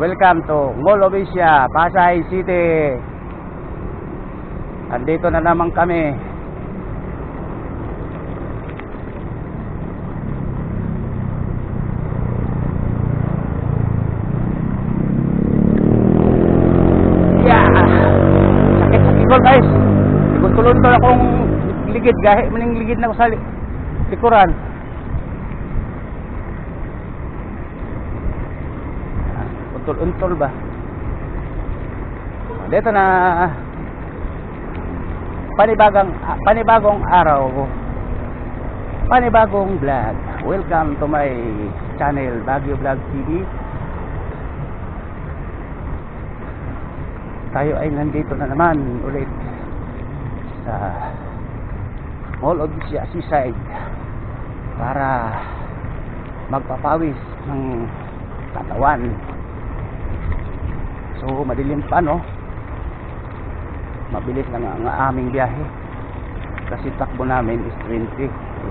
Welcome to Mall of Asia, Pasay City. Andito na naman kami. Yeah! Sakit sa kikol guys. Tulon-tulon akong ligid, gahe maning ligid na ko sa likuran. Untol ba? Dito na panibagong araw, panibagong vlog. Welcome to my channel, Baguio Vlog TV. Tayo ay nandito na naman ulit sa Mall of Asia Seaside para magpapawis ng katawan. So madilim pa, no? Mabilis lang ang aming biyahe kasi takbo namin is 20.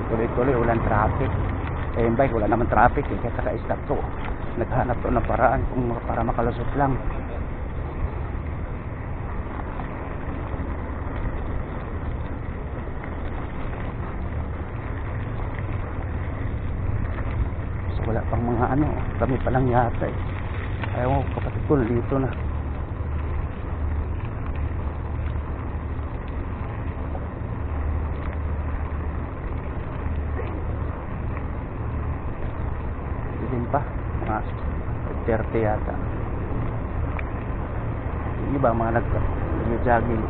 Tuloy-tuloy, walang traffic. Yung bike wala naman traffic kaya kaka-stop to. Naghanap to ng paraan kung para makalusot lang. So wala pang mga ano, kami pa lang yata eh. Ayaw ko, kapatid ko dito na. Dilim pa, mga 30 yata. Yung iba mga nag-jogging.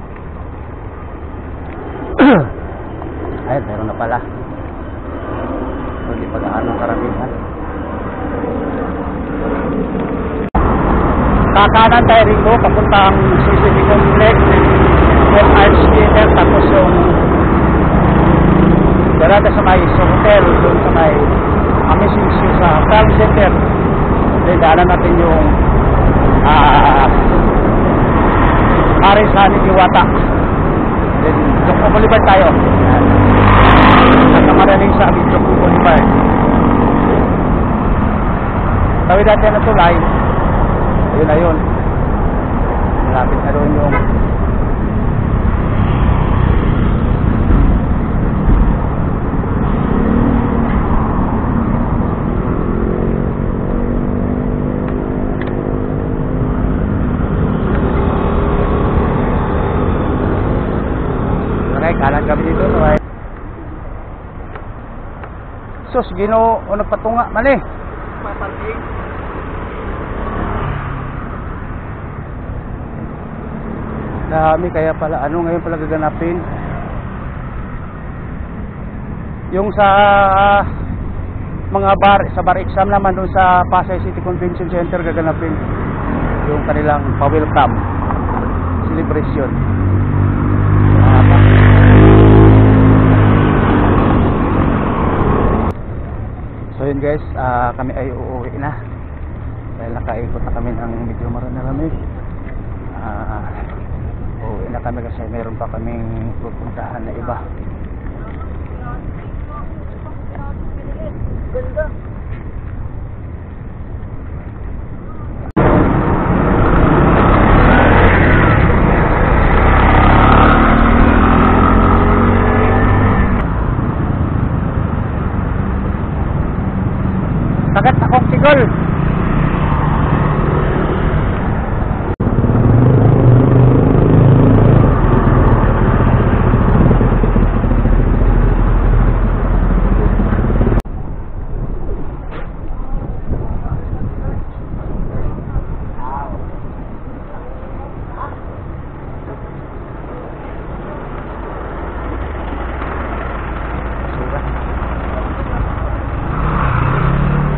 Ayun, meron na pala. Hindi pa gaano karamihan. Kakanan tayo rito, papuntang CCT Complex, yung Arts Theater, tapos yung darada sa may hotel, doon sa may Amazing Show sa Farm Center. Then daanan natin yung Paris-Hani Diwata. Then Joko Boulevard tayo. At namaraling sa amin Joko Boulevard. Tawid natin na tulay. Ayun na yun. Malapit na doon yung kanan kami dito. Sus, Ginoo, ano patunga man eh. Papanting. Dami, kaya pala ano ngayon pala gaganapin yung sa mga bar, sa bar exam naman doon sa Pasay City Convention Center gaganapin yung kanilang pa-welcome celebration. So yun guys, kami ay uuwi na dahil nakaikot na kami ng medyo marami. Uuwi na kami kasi meron pa kaming pupuntahan na iba. Ganda. Sakit akong sigol.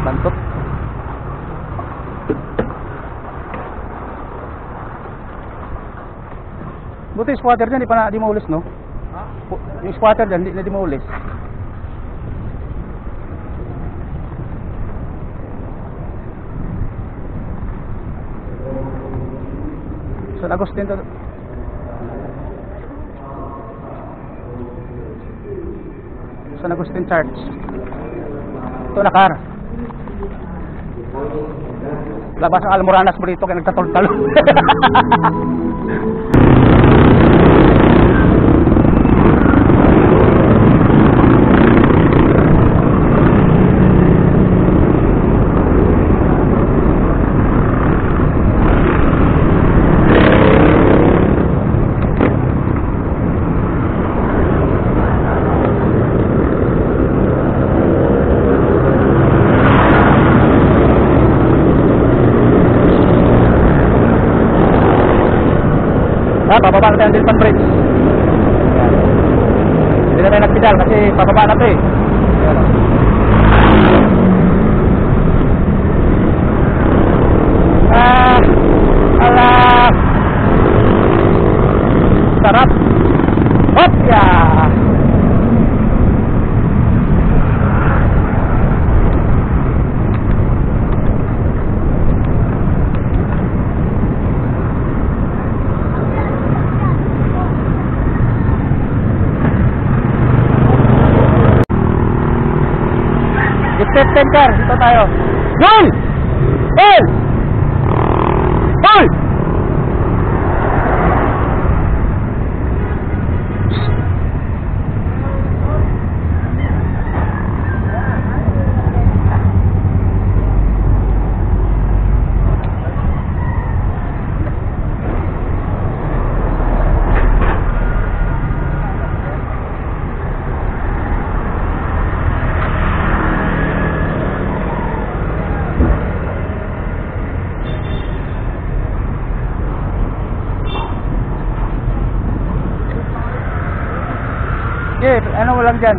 Bantot. Buti yung squatter dyan, di pa na di maulis, no? Ha? Yung squatter dyan, di na di maulis. San Agustin to. San Agustin Church. Ito na car. Labas ang almoranas mo dito kaya nagtatol-talo. Pababa natin ang Dilpan Bridge. Ayan. Hindi na tayo nagpidal kasi pababa na ito eh. Ayan. Ala sarap. Hop ya. Step 10 car, dito tayo. Goal! Goal! Goal! Okay, ano mo lang dyan?